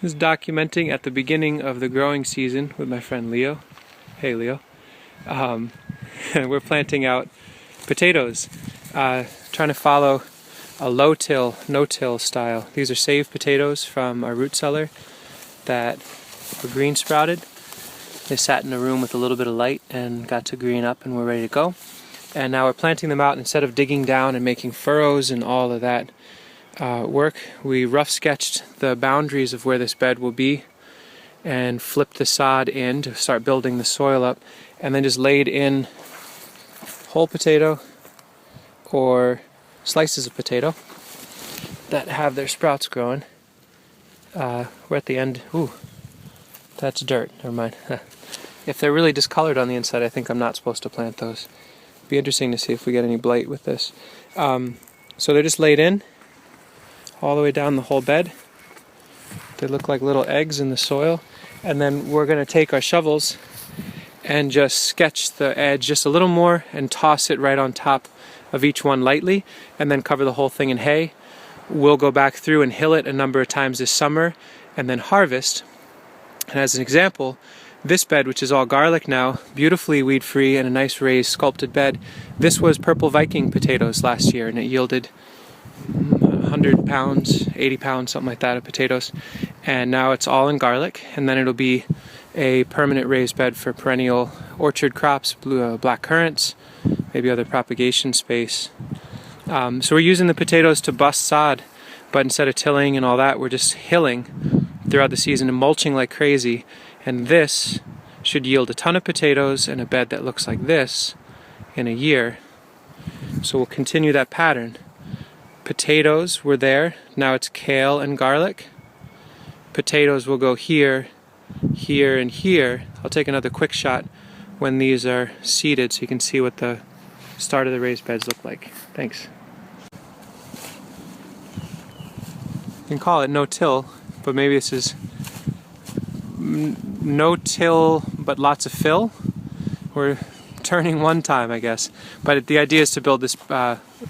This is documenting at the beginning of the growing season with my friend Leo. Hey Leo. We're planting out potatoes, trying to follow a low-till, no-till style. These are saved potatoes from our root cellar that were green sprouted. They sat in a room with a little bit of light and got to green up and we're ready to go. And now we're planting them out. Instead of digging down and making furrows and all of that work, we rough sketched the boundaries of where this bed will be and flipped the sod in to start building the soil up, and then just laid in whole potato or slices of potato that have their sprouts growing. We're at the end. Ooh, that's dirt. Never mind. If they're really discolored on the inside, I think I'm not supposed to plant those. Be interesting to see if we get any blight with this. So they're just laid in all the way down the whole bed. They look like little eggs in the soil. And then we're going to take our shovels and just sketch the edge just a little more and toss it right on top of each one lightly, and then cover the whole thing in hay. We'll go back through and hill it a number of times this summer and then harvest. And as an example, this bed, which is all garlic now, beautifully weed-free and a nice raised sculpted bed, this was Purple Viking potatoes last year, and it yielded 100 pounds, 80 pounds, something like that of potatoes. And now it's all in garlic, and then it'll be a permanent raised bed for perennial orchard crops, black currants, maybe other propagation space. So we're using the potatoes to bust sod, but instead of tilling and all that, we're just hilling throughout the season and mulching like crazy. And this should yield a ton of potatoes and a bed that looks like this in a year. So we'll continue that pattern. Potatoes were there, now it's kale and garlic. Potatoes will go here, here, and here. I'll take another quick shot when these are seeded so you can see what the start of the raised beds look like. Thanks. You can call it no-till, but maybe this is no-till but lots of fill. We're turning one time, I guess. But the idea is to build this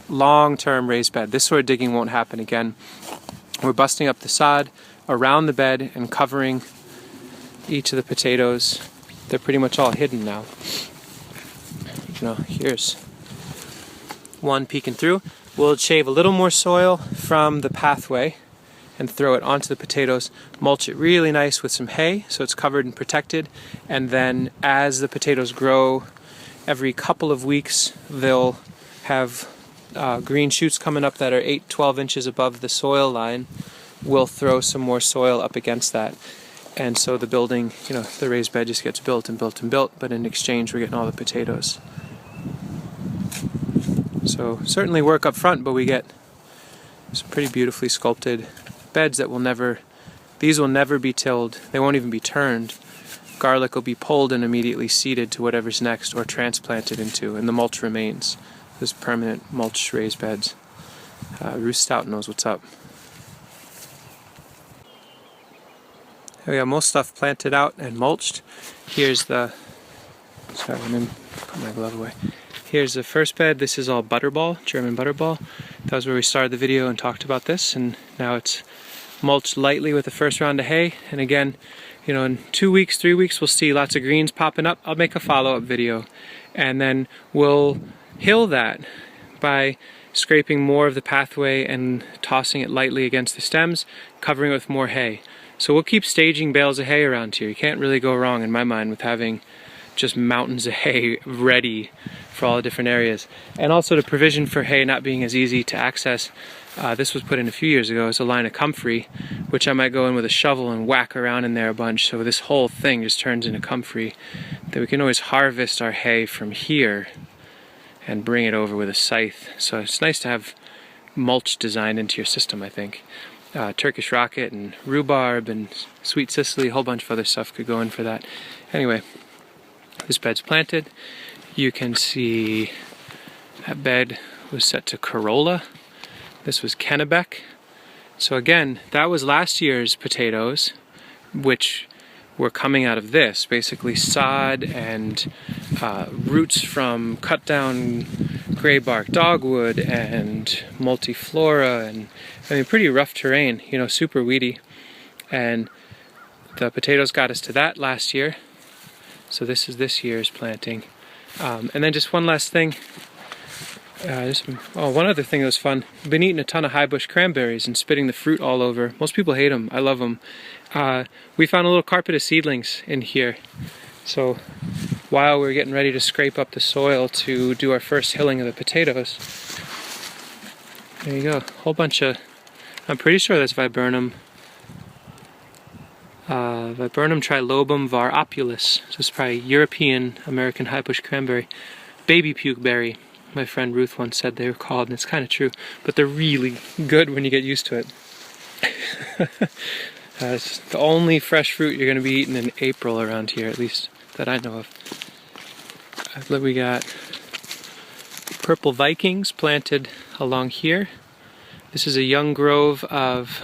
long-term raised bed. This sort of digging won't happen again. We're busting up the sod around the bed and covering each of the potatoes. They're pretty much all hidden now. You know, here's one peeking through. We'll shave a little more soil from the pathway and throw it onto the potatoes, mulch it really nice with some hay so it's covered and protected, and then as the potatoes grow, every couple of weeks they'll have green shoots coming up that are 8-12 inches above the soil line. We'll throw some more soil up against that, and so the building, you know, the raised bed just gets built and built and built, but in exchange we're getting all the potatoes. So certainly work up front, but we get some pretty beautifully sculpted beds that will never, these will never be tilled, they won't even be turned. Garlic will be pulled and immediately seeded to whatever's next or transplanted into, and the mulch remains. There's permanent mulch raised beds. Ruth Stout knows what's up. We got most stuff planted out and mulched. Here's the, sorry, let me put my glove away. Here's the first bed. This is all butterball, German butterball. That was where we started the video and talked about this, and now it's mulched lightly with the first round of hay. And again, you know, in 2 weeks, 3 weeks, we'll see lots of greens popping up. I'll make a follow-up video, and then we'll hill that by scraping more of the pathway and tossing it lightly against the stems, covering it with more hay. So we'll keep staging bales of hay around here. You can't really go wrong in my mind with having just mountains of hay ready for all the different areas. And also the provision for hay not being as easy to access. This was put in a few years ago as a line of comfrey, which I might go in with a shovel and whack around in there a bunch, so this whole thing just turns into comfrey. That we can always harvest our hay from here and bring it over with a scythe. So it's nice to have mulch designed into your system, I think. Turkish rocket and rhubarb and sweet Sicily, a whole bunch of other stuff could go in for that. Anyway, this bed's planted. You can see that bed was set to Corolla. This was Kennebec. So again, that was last year's potatoes, which were coming out of this, basically sod and roots from cut down gray bark dogwood and multiflora, and I mean pretty rough terrain, you know, super weedy. And the potatoes got us to that last year. So this is this year's planting. And then just one last thing. One other thing that was fun. I've been eating a ton of high bush cranberries and spitting the fruit all over. Most people hate them. I love them. We found a little carpet of seedlings in here. So while we were getting ready to scrape up the soil to do our first hilling of the potatoes, there you go. A whole bunch of, I'm pretty sure that's viburnum. Viburnum trilobum var opulus. So it's probably European American high bush cranberry. Baby puke berry. My friend Ruth once said they were called, and it's kind of true. But they're really good when you get used to it. It's the only fresh fruit you're going to be eating in April around here, at least that I know of. We got purple Vikings planted along here. This is a young grove of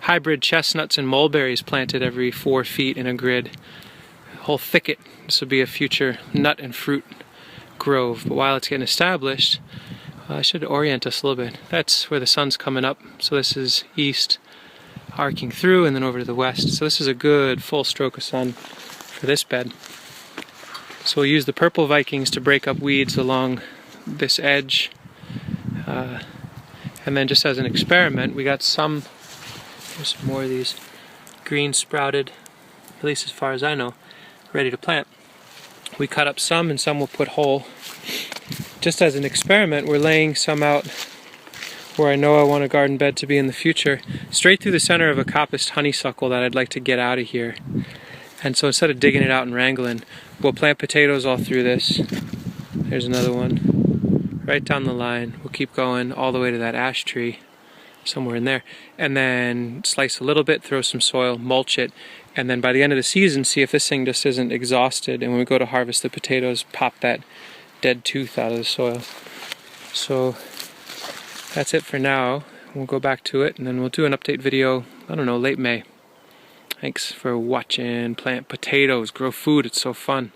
hybrid chestnuts and mulberries planted every 4 feet in a grid. A whole thicket. This will be a future nut and fruit grove. But while it's getting established, I should orient us a little bit. That's where the sun's coming up. So this is east, arcing through, and then over to the west. So this is a good full stroke of sun for this bed. So we'll use the purple Vikings to break up weeds along this edge. And then just as an experiment, we got here's some more of these green sprouted, at least as far as I know, ready to plant. We cut up some and some we'll put whole. Just as an experiment, we're laying some out where I know I want a garden bed to be in the future, straight through the center of a coppiced honeysuckle that I'd like to get out of here. And so instead of digging it out and wrangling, we'll plant potatoes all through this. There's another one. Right down the line. We'll keep going all the way to that ash tree, somewhere in there. And then slice a little bit, throw some soil, mulch it. And then by the end of the season, see if this thing just isn't exhausted. And when we go to harvest the potatoes, pop that dead tooth out of the soil. So that's it for now. We'll go back to it and then we'll do an update video, I don't know, late May. Thanks for watching. Plant potatoes, grow food, it's so fun.